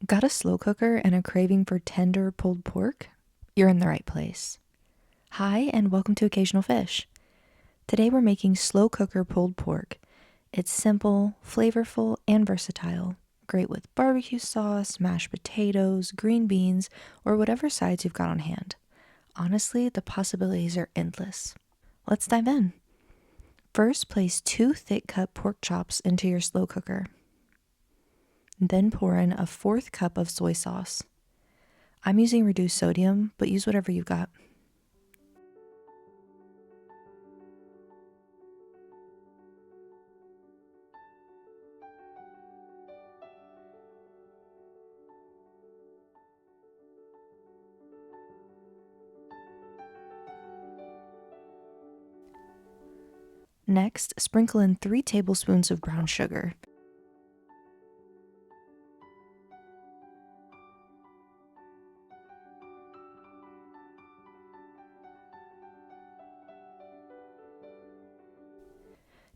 Got a slow cooker and a craving for tender pulled pork? You're in the right place. Hi, and welcome to Occasional Fish. Today we're making slow cooker pulled pork. It's simple, flavorful, and versatile. Great with barbecue sauce, mashed potatoes, green beans, or whatever sides you've got on hand. Honestly, the possibilities are endless. Let's dive in. First, place 2 thick cut pork chops into your slow cooker. Then pour in a 1/4 cup of soy sauce. I'm using reduced sodium, but use whatever you've got. Next, sprinkle in 3 tablespoons of brown sugar.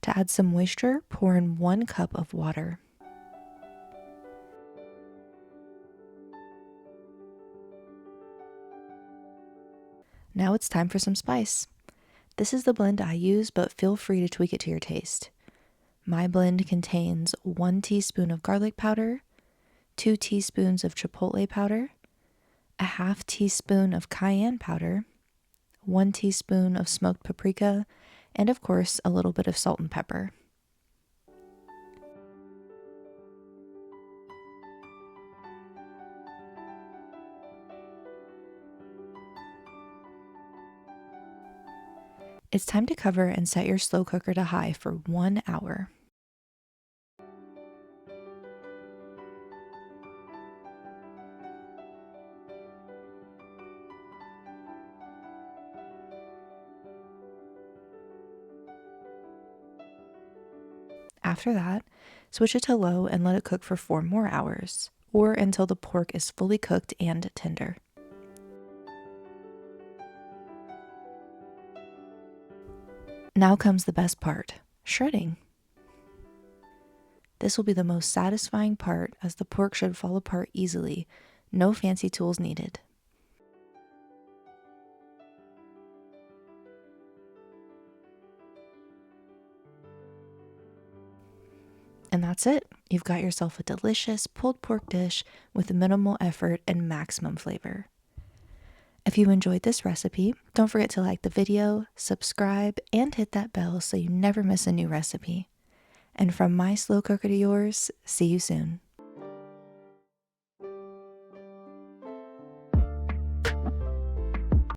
To add some moisture, pour in 1 cup of water. Now it's time for some spice. This is the blend I use, but feel free to tweak it to your taste. My blend contains 1 teaspoon of garlic powder, 2 teaspoons of chipotle powder, a 1/2 teaspoon of cayenne powder, 1 teaspoon of smoked paprika, and of course, a little bit of salt and pepper. It's time to cover and set your slow cooker to high for 1 hour. After that, switch it to low and let it cook for 4 more hours, or until the pork is fully cooked and tender. Now comes the best part, shredding. This will be the most satisfying part as the pork should fall apart easily, no fancy tools needed. And that's it. You've got yourself a delicious pulled pork dish with minimal effort and maximum flavor. If you enjoyed this recipe, don't forget to like the video, subscribe, and hit that bell so you never miss a new recipe. And from my slow cooker to yours, see you soon.